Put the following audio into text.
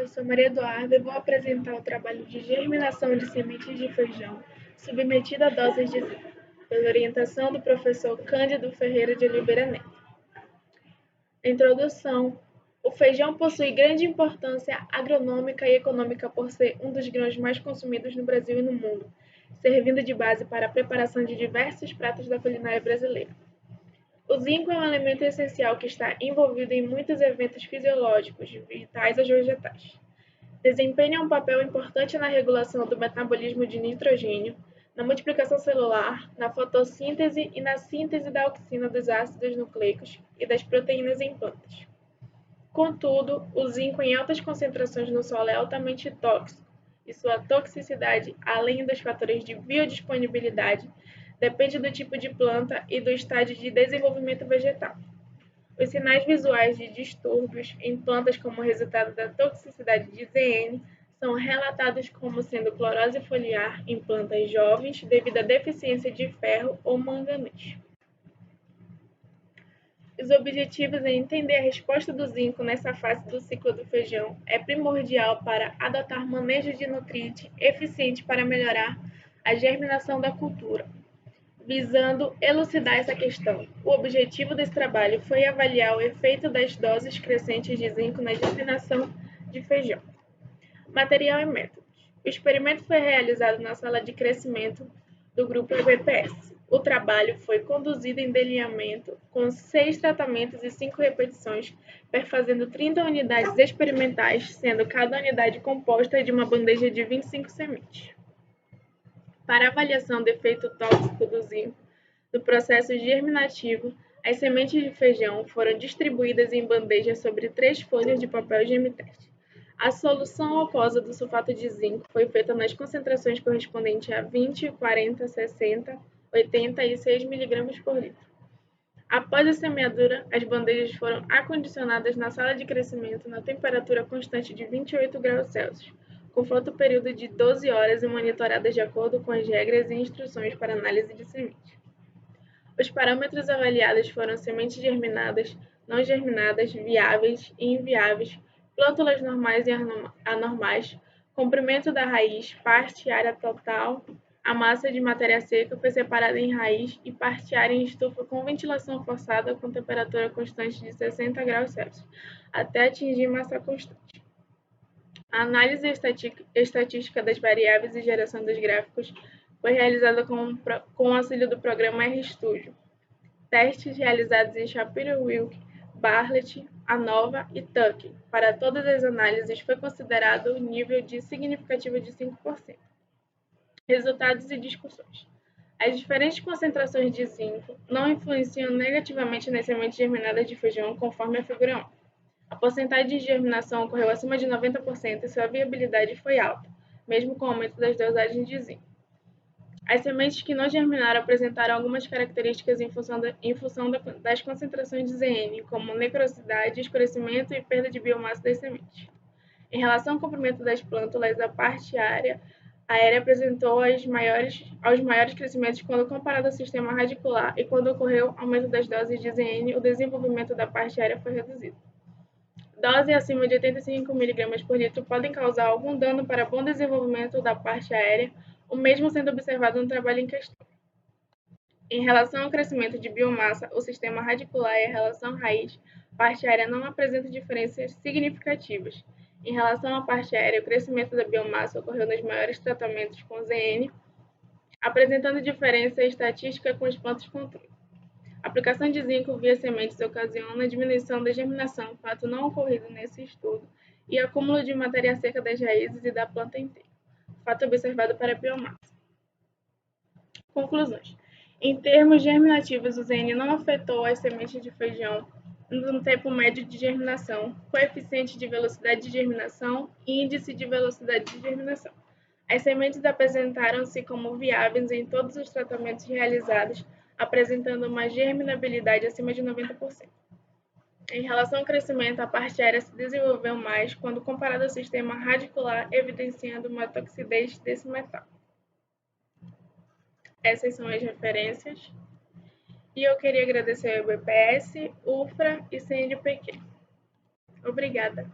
eu sou Maria Eduarda e vou apresentar o trabalho de germinação de sementes de feijão submetido a doses de zinco, pela orientação do professor Cândido Ferreira de Oliveira Neto. Introdução. O feijão possui grande importância agronômica e econômica por ser um dos grãos mais consumidos no Brasil e no mundo, servindo de base para a preparação de diversos pratos da culinária brasileira. O zinco é um elemento essencial que está envolvido em muitos eventos fisiológicos, vitais aos vegetais. Desempenha um papel importante na regulação do metabolismo de nitrogênio, na multiplicação celular, na fotossíntese e na síntese da auxina dos ácidos nucleicos e das proteínas em plantas. Contudo, o zinco em altas concentrações no solo é altamente tóxico, e sua toxicidade, além dos fatores de biodisponibilidade, depende do tipo de planta e do estágio de desenvolvimento vegetal. Os sinais visuais de distúrbios em plantas como resultado da toxicidade de ZN são relatados como sendo clorose foliar em plantas jovens devido à deficiência de ferro ou manganês. Os objetivos em entender a resposta do zinco nessa fase do ciclo do feijão é primordial para adotar manejo de nutriente eficiente para melhorar a germinação da cultura. Visando elucidar essa questão, o objetivo desse trabalho foi avaliar o efeito das doses crescentes de zinco na germinação de feijão. Material e métodos. O experimento foi realizado na sala de crescimento do grupo EBPS. O trabalho foi conduzido em delineamento com 6 tratamentos e 5 repetições, perfazendo 30 unidades experimentais, sendo cada unidade composta de uma bandeja de 25 sementes. Para avaliação do efeito tóxico do zinco no processo germinativo, as sementes de feijão foram distribuídas em bandejas sobre 3 folhas de papel gemiteste. A solução aquosa do sulfato de zinco foi feita nas concentrações correspondentes a 20, 40, 60, 80 e 6 mg por litro. Após a semeadura, as bandejas foram acondicionadas na sala de crescimento na temperatura constante de 28 graus Celsius, com fotoperíodo de 12 horas e monitoradas de acordo com as regras e instruções para análise de semente. Os parâmetros avaliados foram sementes germinadas, não germinadas, viáveis e inviáveis, plântulas normais e anormais, comprimento da raiz, parte e área total. A massa de matéria seca foi separada em raiz e parte área em estufa com ventilação forçada com temperatura constante de 60 graus Celsius, até atingir massa constante. A análise estatística das variáveis e geração dos gráficos foi realizada com o auxílio do programa RStudio. Testes realizados em Shapiro-Wilk, Bartlett, ANOVA e Tucker. Para todas as análises foi considerado o nível de significativo de 5%. Resultados e discussões. As diferentes concentrações de zinco não influenciam negativamente nas sementes germinadas de feijão, conforme a figura 1. A porcentagem de germinação ocorreu acima de 90% e sua viabilidade foi alta, mesmo com o aumento das dosagens de zinco. As sementes que não germinaram apresentaram algumas características em função das concentrações de ZN, como necrosidade, escurecimento e perda de biomassa das sementes. Em relação ao comprimento das plântulas, a parte aérea apresentou aos maiores crescimentos quando comparado ao sistema radicular, e quando ocorreu aumento das doses de ZN, o desenvolvimento da parte aérea foi reduzido. Doses acima de 85 mg por litro podem causar algum dano para bom desenvolvimento da parte aérea, o mesmo sendo observado no trabalho em questão. Em relação ao crescimento de biomassa, o sistema radicular e a relação raiz-parte aérea não apresentam diferenças significativas. Em relação à parte aérea, o crescimento da biomassa ocorreu nos maiores tratamentos com ZN, apresentando diferença estatística com as plantas controle. A aplicação de zinco via sementes ocasiona a diminuição da germinação, fato não ocorrido nesse estudo, e acúmulo de matéria seca das raízes e da planta inteira, fato observado para a biomassa. Conclusões. Em termos germinativos, o ZN não afetou as sementes de feijão no tempo médio de germinação, coeficiente de velocidade de germinação e índice de velocidade de germinação. As sementes apresentaram-se como viáveis em todos os tratamentos realizados, apresentando uma germinabilidade acima de 90%. Em relação ao crescimento, a parte aérea se desenvolveu mais quando comparado ao sistema radicular, evidenciando uma toxidez desse metal. Essas são as referências. E eu queria agradecer ao EBPS, UFRA e CNPq. Obrigada.